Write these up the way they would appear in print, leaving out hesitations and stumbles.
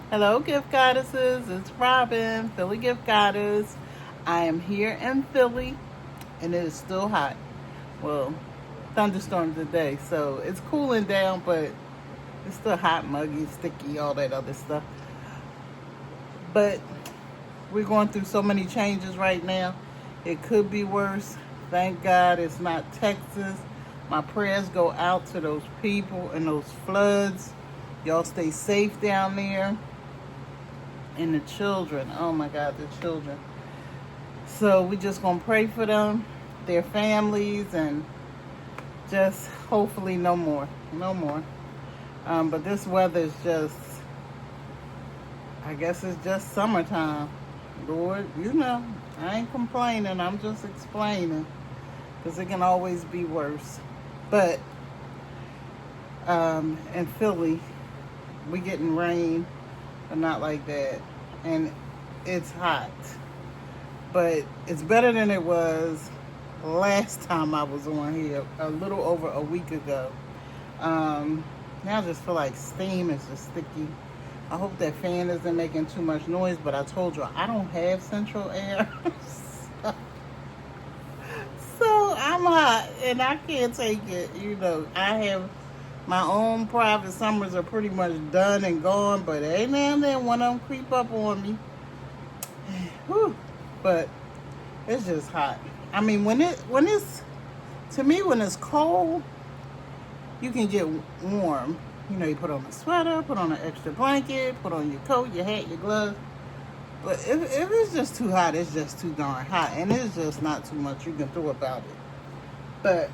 Hello, gift goddesses. It's Robin, Philly gift goddess. I am here in Philly, and it is still hot. Well, thunderstorms today, so it's cooling down, but it's still hot, muggy, sticky, all that other stuff. But we're going through so many changes right now. It could be worse. Thank God it's not Texas. My prayers go out to those people and those floods. Y'all stay safe down there. And the children, oh my God, the children. So we just gonna pray for them, their families, and just hopefully no more. But this weather is just, I guess it's just summertime. Lord, I ain't complaining, I'm just explaining, because it can always be worse. But in Philly, we getting rain, but not like that. And it's hot. But it's better than it was last time I was on here, a little over a week ago. Now I just feel like steam is just sticky. I hope that fan isn't making too much noise, but I told you I don't have central air. So I'm hot and I can't take it. I have my own private summers are pretty much done and gone, but every now and then one of them creep up on me. Whew. But it's just hot. I mean, when it's cold, you can get warm. You put on a sweater, put on an extra blanket, put on your coat, your hat, your gloves. But if it's just too hot, it's just too darn hot. And it's just not too much you can do about it. But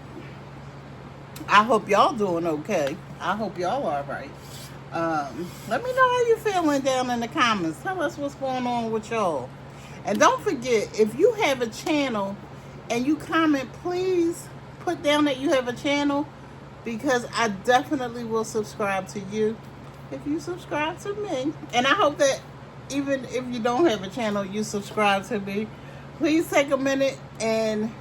I hope y'all doing okay. I hope y'all are right. Let me know how you feeling down in the comments. Tell us what's going on with y'all. And don't forget, if you have a channel and you comment, please put down that you have a channel, because I definitely will subscribe to you if you subscribe to me. And I hope that even if you don't have a channel, you subscribe to me. Please take a minute, and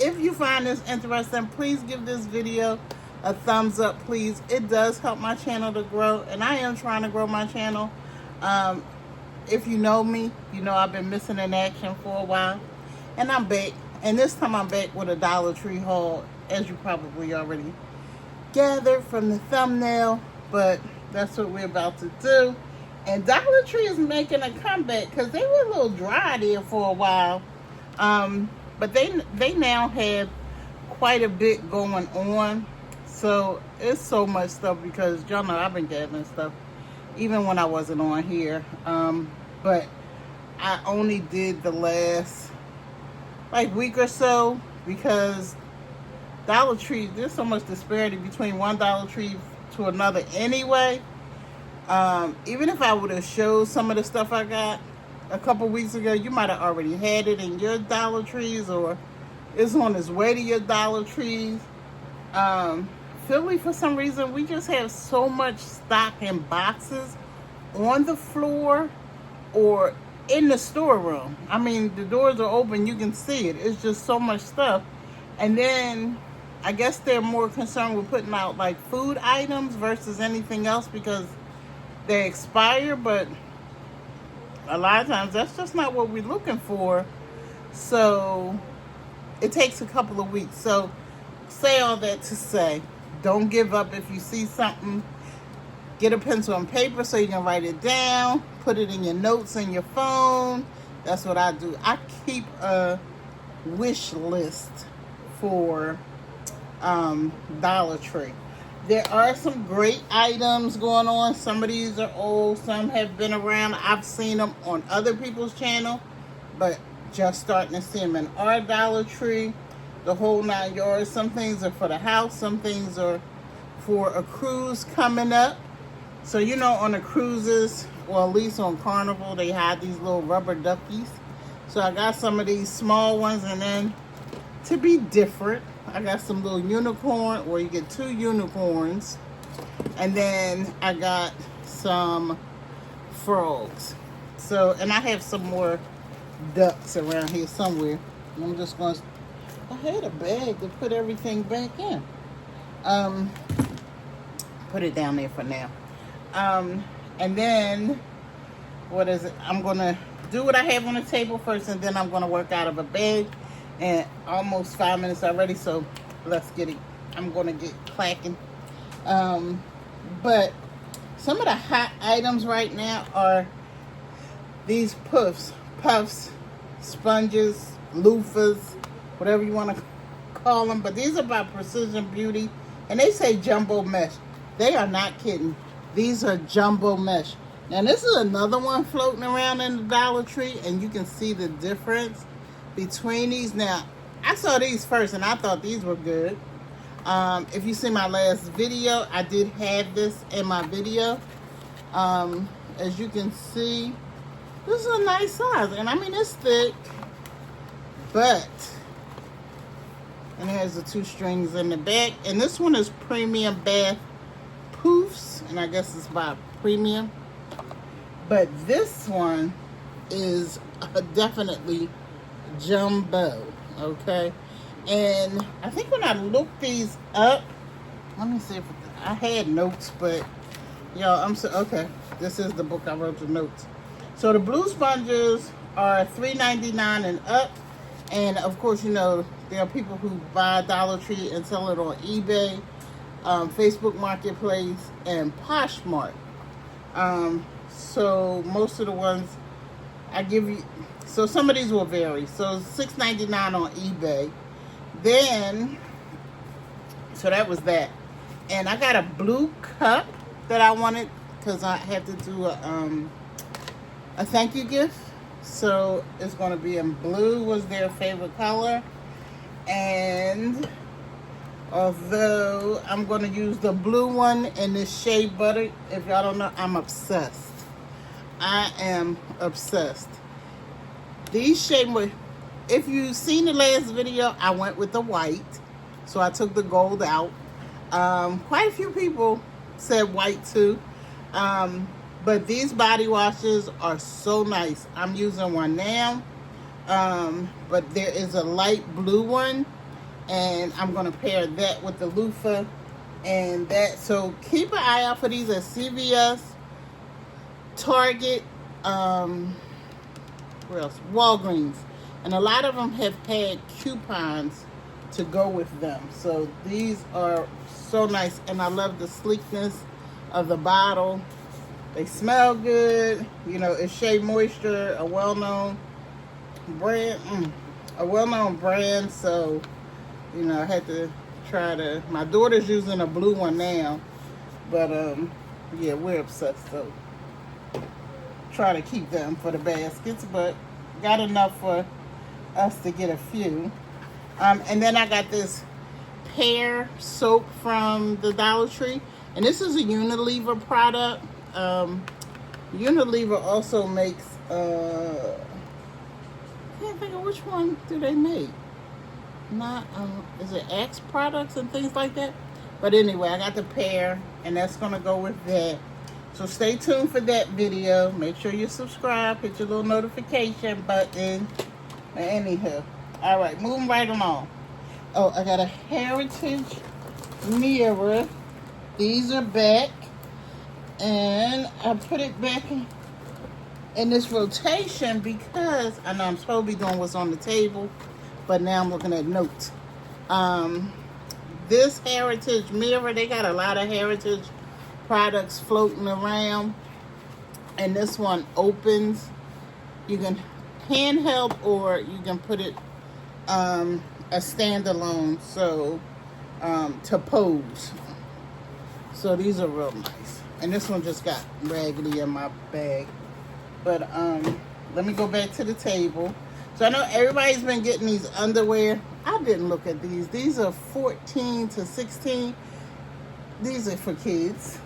if you find this interesting, please give this video a thumbs up, please. It does help my channel to grow, and I am trying to grow my channel. If you know me, you know I've been missing in action for a while, and I'm back. And this time I'm back with a Dollar Tree haul, as you probably already gathered from the thumbnail, but that's what we're about to do. And Dollar Tree is making a comeback because they were a little dry there for a while. But they now have quite a bit going on. So it's so much stuff, because y'all know I've been gathering stuff even when I wasn't on here. But I only did the last week or so, because Dollar Tree, there's so much disparity between one Dollar Tree to another anyway. Even if I would have showed some of the stuff I got a couple weeks ago, you might have already had it in your Dollar Trees, or it's on its way to your Dollar Trees. Philly, for some reason, we just have so much stock in boxes on the floor or in the storeroom. I mean, the doors are open, you can see it. It's just so much stuff. And then I guess they're more concerned with putting out food items versus anything else, because they expire, but a lot of times that's just not what we're looking for. So it takes a couple of weeks. So say all that to say, don't give up. If you see something, get a pencil and paper so you can write it down, put it in your notes in your phone. That's what I do. I keep a wish list for Dollar Tree. There are some great items going on. Some of these are old, some have been around. I've seen them on other people's channel, but just starting to see them in our Dollar Tree, the whole 9 yards. Some things are for the house, some things are for a cruise coming up. So on the cruises, or at least on Carnival, they have these little rubber duckies. So I got some of these small ones, and then to be different, I got some little unicorn, where you get 2 unicorns. And then I got some frogs. So, and I have some more ducks around here somewhere. I'm just going to, I had a bag to put everything back in. Put it down there for now. And then what is it? I'm going to do what I have on the table first, and then I'm going to work out of a bag. And almost 5 minutes already, so let's get it. I'm going to get clacking. But some of the hot items right now are these puffs, sponges, loofahs, whatever you want to call them. But these are by Precision Beauty, and they say jumbo mesh. They are not kidding. These are jumbo mesh. Now this is another one floating around in the Dollar Tree, and you can see the difference between these. Now I saw these first, and I thought these were good. If you see my last video, I did have this in my video. As you can see, this is a nice size, and I mean it's thick, but and it has the 2 strings in the back. And this one is Premium Bath Poofs, and I guess it's by Premium. But this one is definitely jumbo, okay? And I think when I looked these up, let me see if I had notes, but y'all, okay. This is the book I wrote the notes. So the blue sponges are $3.99 and up, and of course, you know, there are people who buy Dollar Tree and sell it on eBay, Facebook Marketplace, and Poshmark. So most of the ones I give you, so some of these will vary. So $6.99 on eBay. Then, so that was that. And I got a blue cup that I wanted because I had to do a thank you gift. So it's going to be in blue, was their favorite color. And although I'm going to use the blue one in this shea butter, if y'all don't know, I'm obsessed. I am obsessed. These shea, if you've seen the last video, I went with the white. So I took the gold out. Quite a few people said white too. But these body washes are so nice. I'm using one now. But there is a light blue one. And I'm going to pair that with the loofah and that. So keep an eye out for these at CVS, Target, where else? Walgreens. And a lot of them have had coupons to go with them. So these are so nice. And I love the sleekness of the bottle. They smell good. You know, it's Shea Moisture, a well-known brand. So, you know, I had to try to, my daughter's using a blue one now. But, yeah, we're obsessed. So, try to keep them for the baskets. But got enough for us to get a few. And then I got this pear soap from the Dollar Tree, and this is a Unilever product. Unilever also makes I can't think of which one do they make. Not is it Axe products and things like that? But anyway, I got the pear, and that's gonna go with that. So stay tuned for that video. Make sure you subscribe, hit your little notification button. Anywho, all right, moving right along. Oh, I got a Heritage mirror. These are back, and I put it back in this rotation because I know I'm supposed to be doing what's on the table, but now I'm looking at notes. This Heritage mirror, they got a lot of Heritage products floating around, and this one opens. You can handheld, or you can put it a standalone, so to pose. So these are real nice, and this one just got raggedy in my bag. But let me go back to the table. So I know everybody's been getting these underwear. I didn't look at these. These are 14 to 16. These are for kids,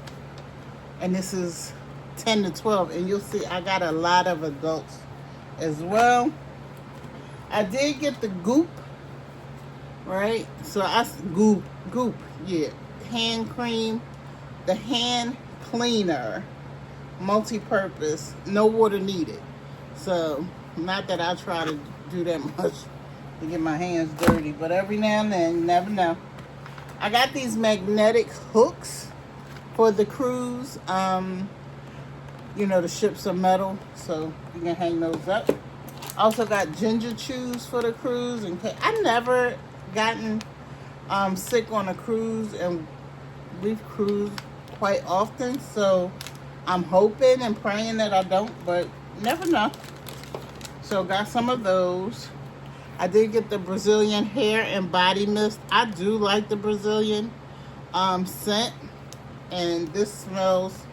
and this is 10 to 12. And you'll see I got a lot of adults as well. I did get the Goop, right? So I Goop, yeah, hand cream, the hand cleaner, multi-purpose, no water needed. So not that I try to do that much to get my hands dirty, but every now and then, you never know. I got these magnetic hooks for the cruise. you know, the ships of metal, so you can hang those up. Also got ginger chews for the cruise. And I never gotten sick on a cruise, and we've cruised quite often, so I'm hoping and praying that I don't, but never know. So got some of those. I did get the Brazilian hair and body mist. I do like the Brazilian scent, and this smells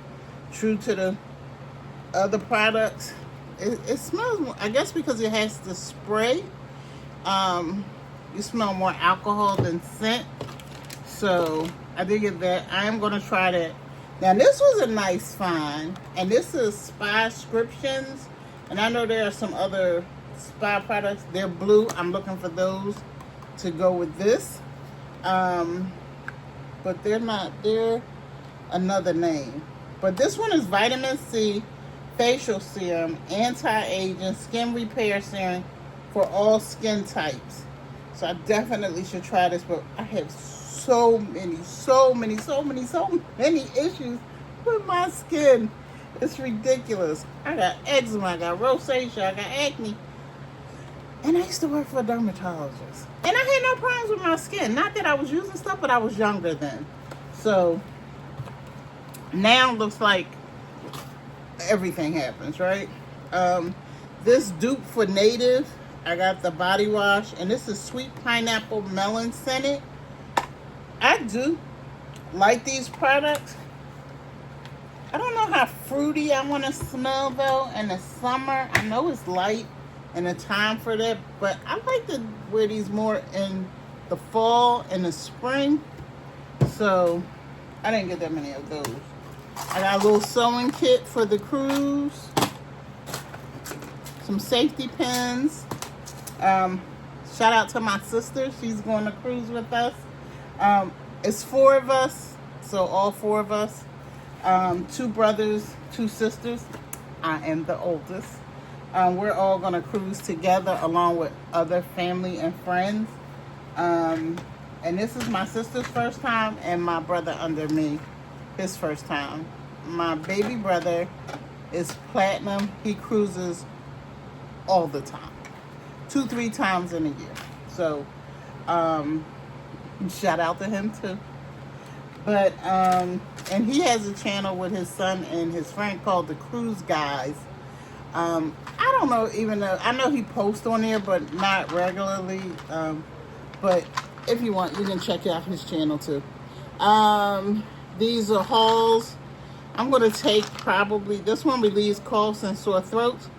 true to the other products. It smells, I guess because it has the spray, you smell more alcohol than scent. So I did get that. I am going to try that. Now this was a nice find, and this is Spa Scriptions, and I know there are some other spa products. They're blue. I'm looking for those to go with this, but they're not. They're another name. But this one is vitamin C facial serum, anti-aging skin repair serum for all skin types. So I definitely should try this, but I have so many issues with my skin. It's ridiculous. I got eczema, I got rosacea, I got acne. And I used to work for a dermatologist. And I had no problems with my skin. Not that I was using stuff, but I was younger then. So now it looks like everything happens, right? This dupe for Native, I got the body wash, and this is sweet pineapple melon scented. I do like these products. I don't know how fruity I want to smell though in the summer. I know it's light and a time for that, but I like to wear these more in the fall and the spring. So I didn't get that many of those. I got a little sewing kit for the cruise. Some safety pins. Shout out to my sister. She's going to cruise with us. It's 4 of us, so all 4 of us. 2 brothers, 2 sisters. I am the oldest. We're all going to cruise together along with other family and friends. And this is my sister's first time, and my brother under me, his first time. My baby brother is platinum. He cruises all the time. 2-3 times in a year. So, shout out to him too. But, and he has a channel with his son and his friend called The Cruise Guys. I don't know, even though, I know he posts on there, but not regularly. But if you want, you can check out his channel too. These are hauls. I'm going to take probably, this one relieves coughs and sore throats.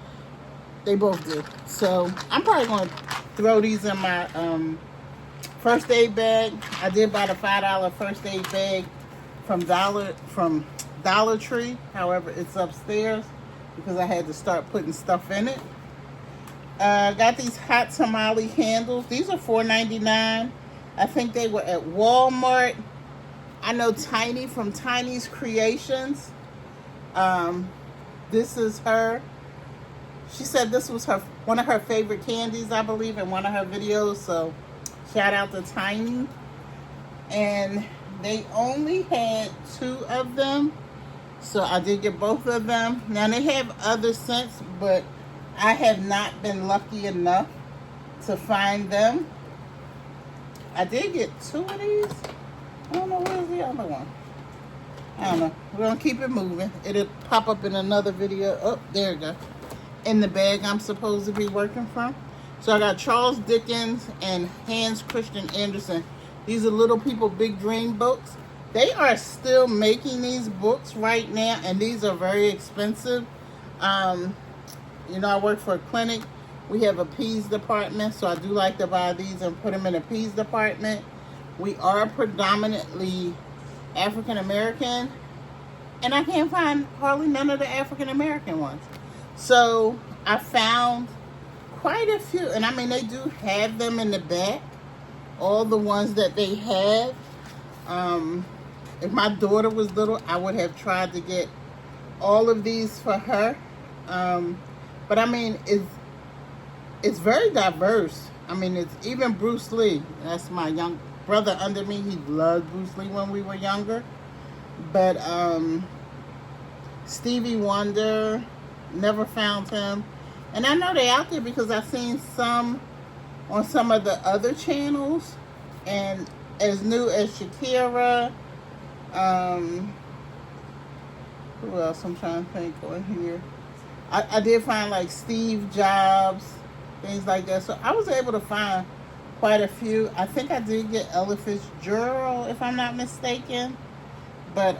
They both do. So I'm probably going to throw these in my first aid bag. I did buy the $5 first aid bag from Dollar Tree. However, it's upstairs because I had to start putting stuff in it. Got these hot tamale handles. These are $4.99. I think they were at Walmart. I know Tiny from Tiny's Creations. This is her. She said this was one of her favorite candies, I believe, in one of her videos. So shout out to Tiny. And they only had 2 of them. So I did get both of them. Now they have other scents, but I have not been lucky enough to find them. I did get 2 of these. I don't know, where's the other one? I don't know. We're going to keep it moving. It'll pop up in another video. Oh, there it goes. In the bag I'm supposed to be working from. So I got Charles Dickens and Hans Christian Andersen. These are Little People Big Dream books. They are still making these books right now, and these are very expensive. You know, I work for a clinic. We have a peas department, so I do like to buy these and put them in a peas department. We are predominantly African American, and I can't find hardly none of the African American ones. So I found quite a few, and I mean, they do have them in the back, all the ones that they have. If my daughter was little, I would have tried to get all of these for her. But I mean, it's very diverse. I mean, it's even Bruce Lee. That's my young brother under me. He loved Bruce Lee when we were younger. But Stevie Wonder, never found him. And I know they're out there because I've seen some on some of the other channels. And as new as Shakira, who else I'm trying to think on here. I did find like Steve Jobs, things like that. So I was able to find quite a few. I think I did get Ella Fitzgerald, if I'm not mistaken. But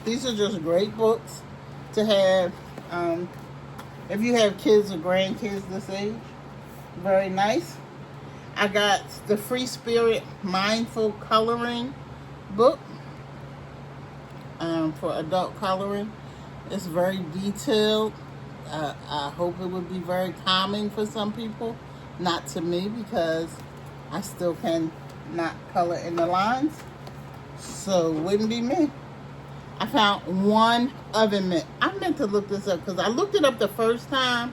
these are just great books to have if you have kids or grandkids this age. Very nice. I got the Free Spirit Mindful Coloring book for adult coloring. It's very detailed. I hope it would be very calming for some people. Not to me, because I still can not color in the lines. So it wouldn't be me. I found one oven mitt. I meant to look this up because I looked it up the first time.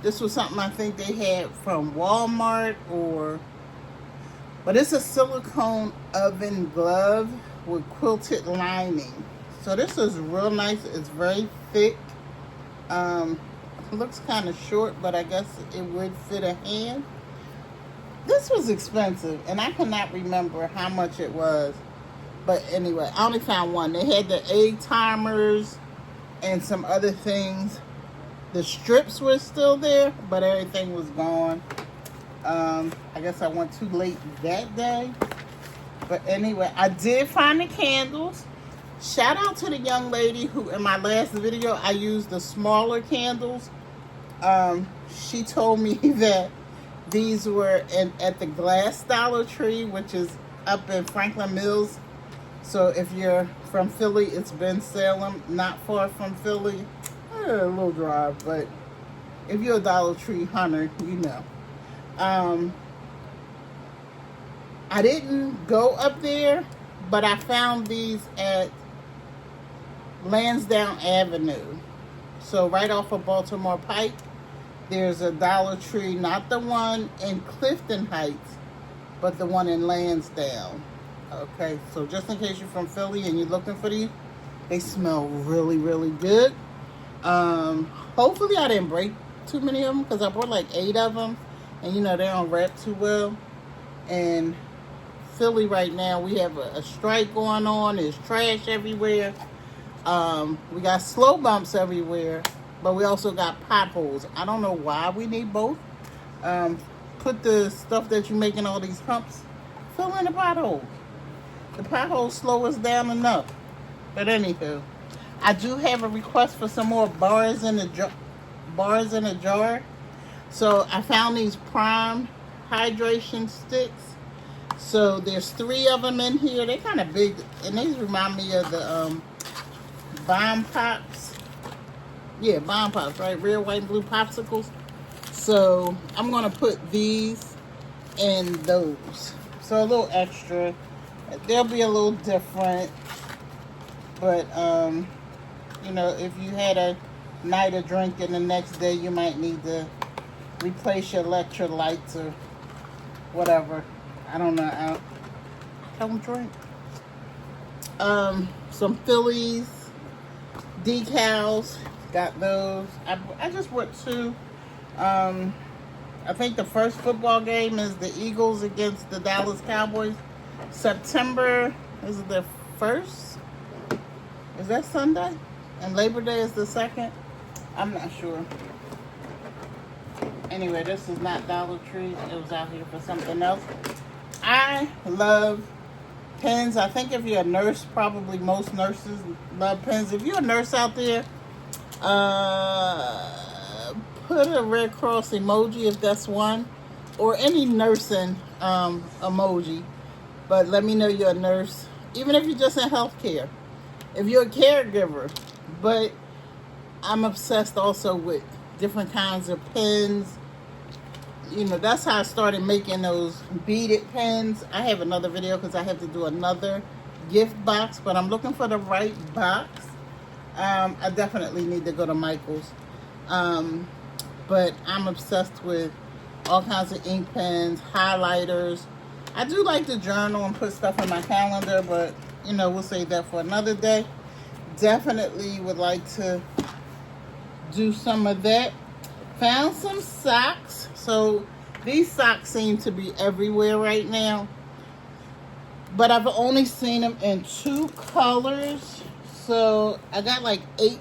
This was something I think they had from Walmart but it's a silicone oven glove with quilted lining. So this is real nice. It's very thick. It looks kind of short, but I guess it would fit a hand. This was expensive, and I cannot remember how much it was. But anyway, I only found one. They had the egg timers and some other things. The strips were still there, but everything was gone. I guess I went too late that day. But anyway, I did find the candles. Shout out to the young lady who, in my last video, I used the smaller candles. She told me that these were at the Glass Dollar Tree, which is up in Franklin Mills. So if you're from Philly, it's Bensalem, not far from Philly. A little drive, but if you're a Dollar Tree hunter, you know. I didn't go up there, but I found these at Lansdowne Avenue. So right off of Baltimore Pike, there's a Dollar Tree, not the one in Clifton Heights, but the one in Lansdowne. Okay, so just in case you're from Philly and you're looking for these, they smell really, really good. Hopefully I didn't break too many of them, because I bought like 8 of them, and you know, they don't wrap too well. And Philly right now, we have a strike going on. There's trash everywhere. We got slow bumps everywhere, but we also got potholes. I don't know why we need both. Put the stuff that you make in all these humps, fill in the potholes. The potholes slow us down enough. But anywho, I do have a request for some more bars in a jar. So I found these Prime hydration sticks. So there's 3 of them in here. They're kind of big, and these remind me of the Bomb Pops. Yeah, Bomb Pops, right? Red, white, and blue popsicles. So I'm gonna put these in those. So a little extra. They'll be a little different, but you know, if you had a night of drinking the next day, you might need to replace your electrolytes or whatever. I don't know. I don't drink. Some Phillies decals. Got those. I just bought 2. I think the first football game is the Eagles against the Dallas Cowboys. September, is it the 1st? Is that Sunday? And Labor Day is the 2nd? I'm not sure. Anyway, this is not Dollar Tree. It was out here for something else. I love pens. I think if you're a nurse, probably most nurses love pens. If you're a nurse out there, put a Red Cross emoji if that's one, or any nursing emoji. But let me know you're a nurse, even if you're just in healthcare. If you're a caregiver, but I'm obsessed also with different kinds of pens. You know, that's how I started making those beaded pens. I have another video because I have to do another gift box, but I'm looking for the right box. I definitely need to go to Michael's. But I'm obsessed with all kinds of ink pens, highlighters. I do like to journal and put stuff in my calendar, but, you know, we'll save that for another day. definitely would like to do some of that. Found some socks. So these socks seem to be everywhere right now, but I've only seen them in 2 colors. So I got like 8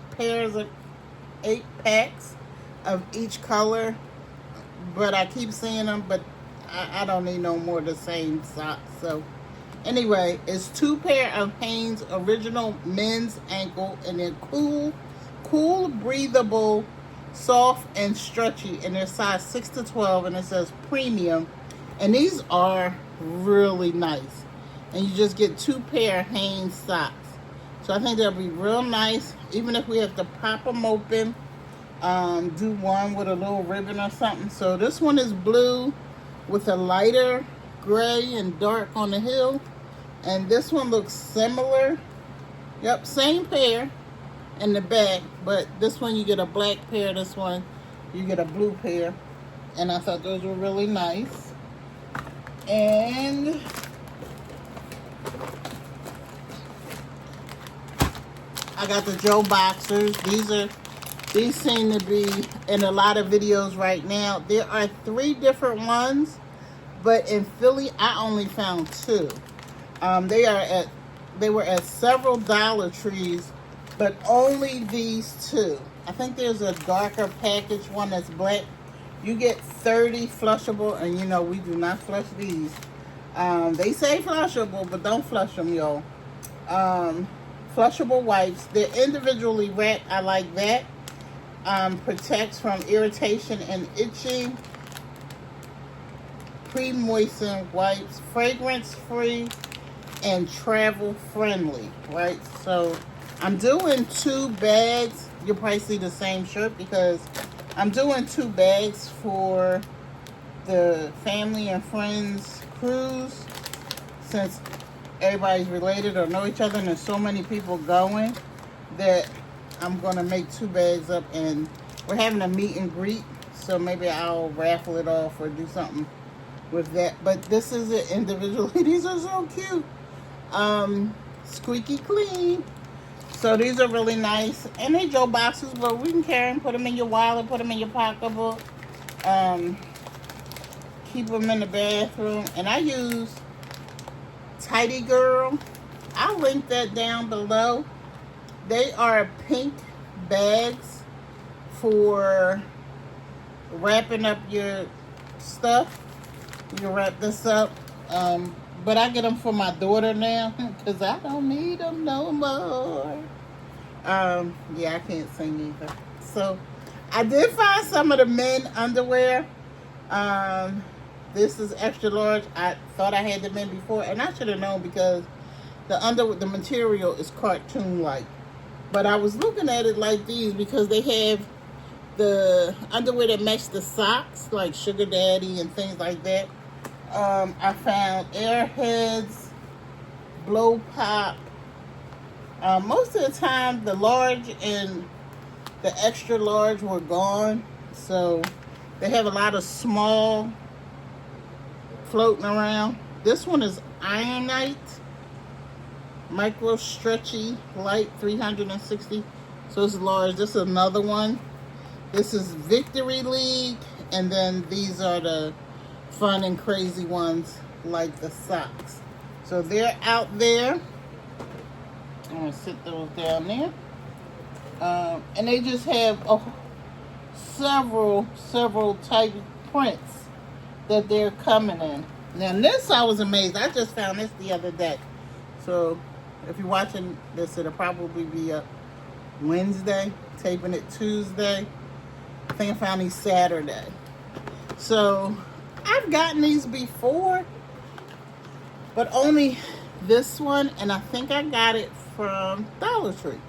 packs of each color, but I keep seeing them, but I don't need no more of the same socks. So anyway, it's 2 pair of Hanes original men's ankle, and they're cool, breathable, soft and stretchy, and they're size 6 to 12, and it says premium, and these are really nice. And you just get 2 pair of Hanes socks. So I think they'll be real nice, even if we have to pop them open. Do one with a little ribbon or something. So this one is blue with a lighter gray and dark on the heel. And this one looks similar. Yep, same pair in the back, but this one you get a black pair, this one you get a blue pair. And I thought those were really nice. And I got the Joe boxers. These seem to be in a lot of videos right now. There are 3 different ones, but in Philly I only found 2. They were at several Dollar Trees, but only these 2. I think there's a darker package one that's black. You get 30 flushable, and you know we do not flush these. They say flushable, but don't flush them, y'all. Flushable wipes. They're individually wrapped. I like that. Protects from irritation and itching. Pre-moistened wipes. Fragrance free and travel friendly. Right? So I'm doing 2 bags. You'll probably see the same shirt because I'm doing 2 bags for the family and friends cruise, since everybody's related or know each other, and there's so many people going that I'm going to make 2 bags up, and we're having a meet and greet, so maybe I'll raffle it off or do something with that. But this is it individually. These are so cute. Squeaky clean. So these are really nice, and they Joe boxes, but we can carry them, put them in your wallet, put them in your pocketbook, keep them in the bathroom. And I use Tidy Girl. I'll link that down below. They are pink bags for wrapping up your stuff. You can wrap this up. But I get them for my daughter now because I don't need them no more. Yeah, I can't sing either. So I did find some of the men underwear. This is extra large. I thought I had them in before, and I should have known because the material is cartoon-like. But I was looking at it like these because they have the underwear that match the socks, like Sugar Daddy and things like that. I found Airheads, Blow Pop. Most of the time, the large and the extra large were gone. So they have a lot of small floating around. This one is Ironite. Micro Stretchy Light 360. So it's large. This is another one. This is Victory League. And then these are the fun and crazy ones like the socks. So they're out there. I'm going to sit those down there. And they just have several type prints that they're coming in. Now this I was amazed. I just found this the other day. So if you're watching this, it'll probably be up Wednesday. Taping it Tuesday. I think I found these Saturday. So I've gotten these before, but only this one, and I think I got it from Dollar Tree.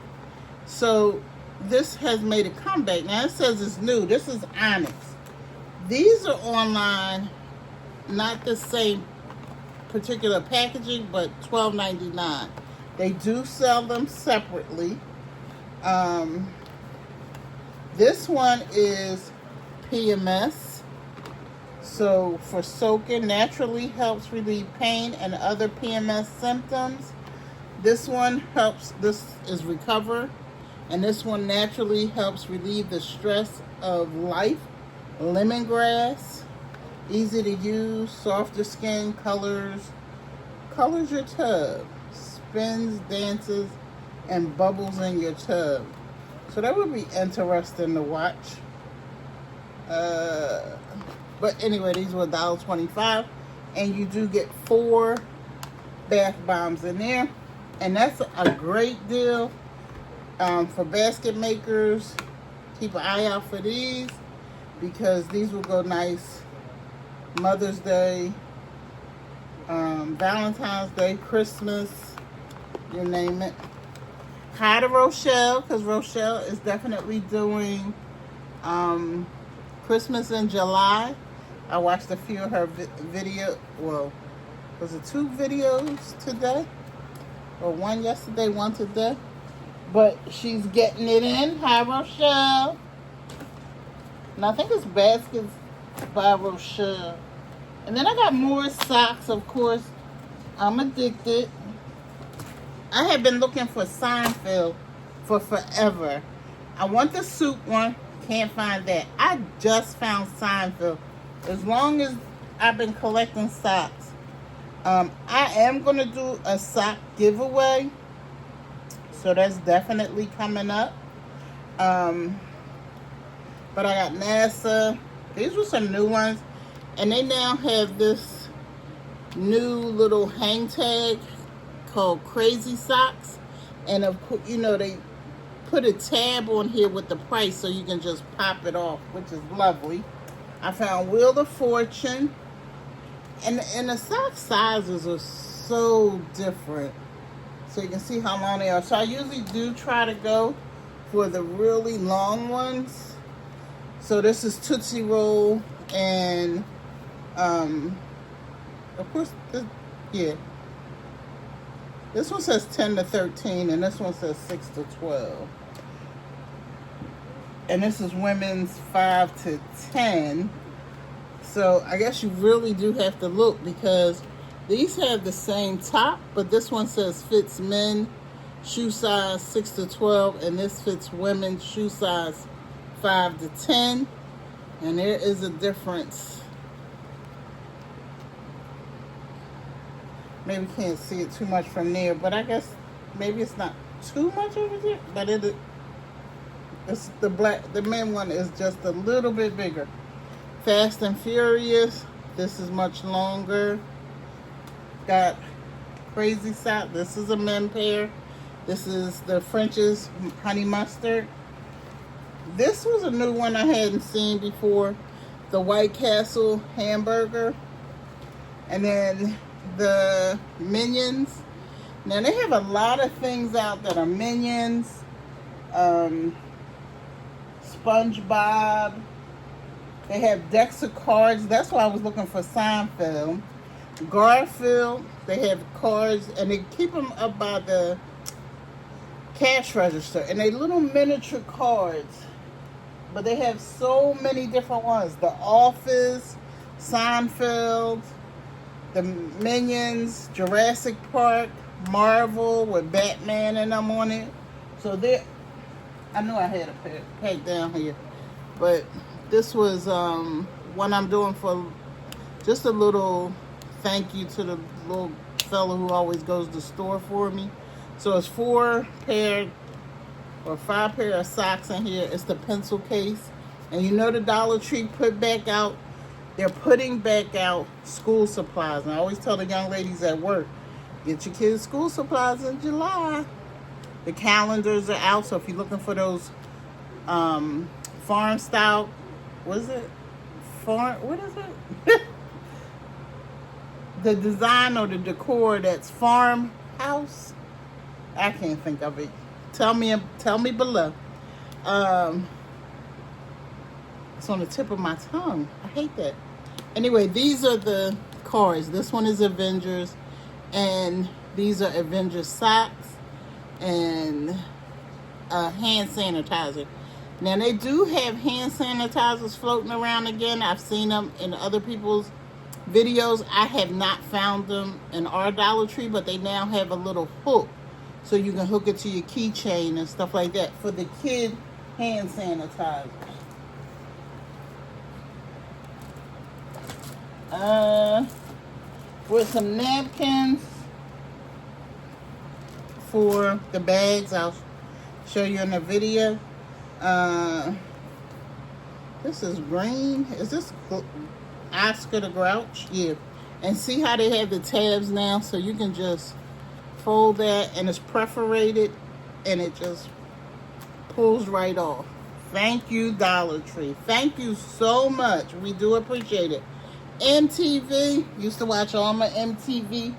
So this has made a comeback. Now it says it's new. This is Onyx. These are online, not the same particular packaging, but $12.99. They do sell them separately. This one is PMS. So for soaking, naturally helps relieve pain and other PMS symptoms. This one helps, this is Recover. And this one naturally helps relieve the stress of life. Lemongrass. Easy to use, softer skin, colors your tub. Spins, dances, and bubbles in your tub. So that would be interesting to watch. But anyway, these were $1.25. And you do get 4 bath bombs in there. And that's a great deal for basket makers. Keep an eye out for these, because these will go nice Mother's Day, Valentine's Day, Christmas, you name it. Hi to Rochelle, because Rochelle is definitely doing Christmas in July. I watched a few of her video. Well, was it 2 videos today? Or 1 yesterday, 1 today? But she's getting it in. Hi, Rochelle. And I think it's Baskets by Rochelle. And then I got more socks, of course. I'm addicted. I have been looking for Seinfeld for forever. I want the suit one. Can't find that. I just found Seinfeld. As long as I've been collecting socks. I am going to do a sock giveaway. So that's definitely coming up. But I got NASA. These were some new ones. And they now have this new little hang tag called Crazy Socks. And of course, you know, they put a tab on here with the price so you can just pop it off, which is lovely. I found Wheel of Fortune. And the sock sizes are so different. So you can see how long they are. So I usually do try to go for the really long ones. So this is Tootsie Roll and of course, yeah. This one says 10 to 13 and this one says 6 to 12. And this is women's 5 to 10. So I guess you really do have to look, because these have the same top, but this one says fits men shoe size 6 to 12, and this fits women shoe size 5 to 10. And there is a difference. Maybe can't see it too much from there, but I guess maybe it's not too much over there, but it's the men one is just a little bit bigger. Fast and Furious, this is much longer. Got Crazy Sock, this is a men pair. This is the French's Honey Mustard. This was a new one I hadn't seen before. The White Castle hamburger. And then the Minions. Now they have a lot of things out that are Minions. SpongeBob. They have decks of cards. That's why I was looking for Seinfeld. Garfield. They have cards, and they keep them up by the cash register. And they little miniature cards. But they have so many different ones. The Office, Seinfeld, the Minions, Jurassic Park, Marvel with Batman and them on it. So there, I knew I had a pack down here. But this was one I'm doing for just a little thank you to the little fellow who always goes to the store for me. So it's 5 pair of socks in here. It's the pencil case. And you know the Dollar Tree put back out, they're putting back out school supplies. And I always tell the young ladies at work, get your kids school supplies in July. The calendars are out, so if you're looking for those farm style, what is it? What is it? The design or the decor that's farmhouse. I can't think of it. Tell me below. It's on the tip of my tongue. I hate that. Anyway, these are the cards. This one is Avengers, and these are Avengers socks and hand sanitizer. Now they do have hand sanitizers floating around again. I've seen them in other people's videos. I have not found them in our Dollar Tree, but they now have a little hook so you can hook it to your keychain and stuff like that for the kid hand sanitizers. With some napkins for the bags. I'll show you in the video. This is green. Is this Oscar the Grouch? Yeah. And see how they have the tabs now, so you can just fold that, and it's perforated, and it just pulls right off. Thank you, Dollar Tree. Thank you so much. We do appreciate it. MTV. Used to watch all my MTV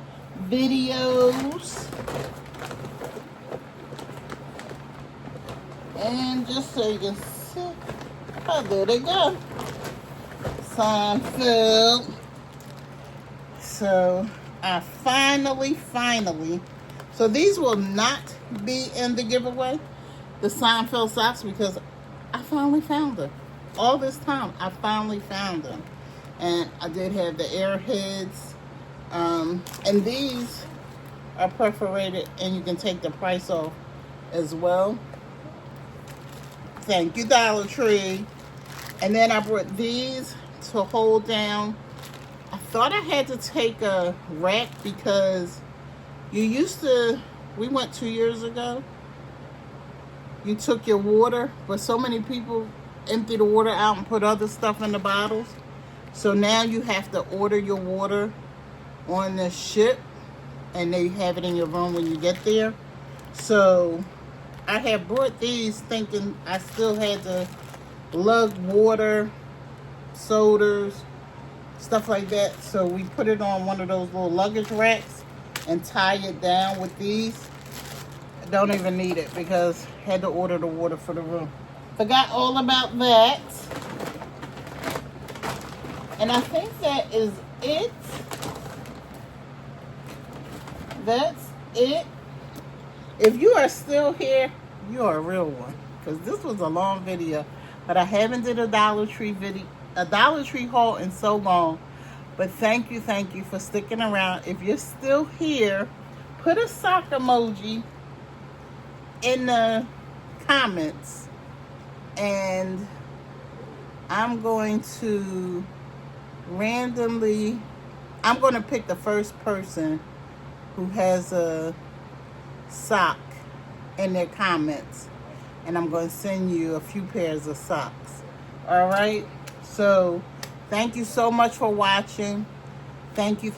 videos. And just so you can see. Oh, there they go. Seinfeld. So, I finally. So, these will not be in the giveaway. The Seinfeld socks, because I finally found them. All this time, I finally found them. And I did have the Airheads. And these are perforated, and you can take the price off as well. Thank you, Dollar Tree. And then I brought these to hold down. I thought I had to take a rack, because we went 2 years ago. You took your water, but so many people empty the water out and put other stuff in the bottles. So now you have to order your water on the ship, and they have it in your room when you get there. So I had brought these thinking I still had to lug water, sodas, stuff like that. So we put it on one of those little luggage racks and tie it down with these. I don't even need it, because I had to order the water for the room. Forgot all about that. And I think that is it. That's it. If you are still here, you are a real one, because this was a long video, but I haven't did a Dollar Tree haul in so long. But thank you for sticking around. If you're still here, put a sock emoji in the comments, and I'm going to pick the first person who has a sock in their comments, and I'm going to send you a few pairs of socks. All right? So thank you so much for watching. Thank you.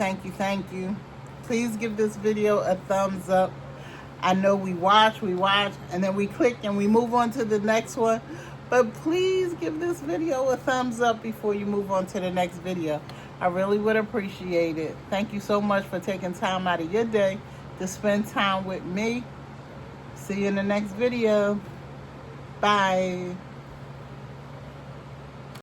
Please give this video a thumbs up. I know we watch, and then we click and we move on to the next one. But please give this video a thumbs up before you move on to the next video. I really would appreciate it. Thank you so much for taking time out of your day to spend time with me. See you in the next video. Bye.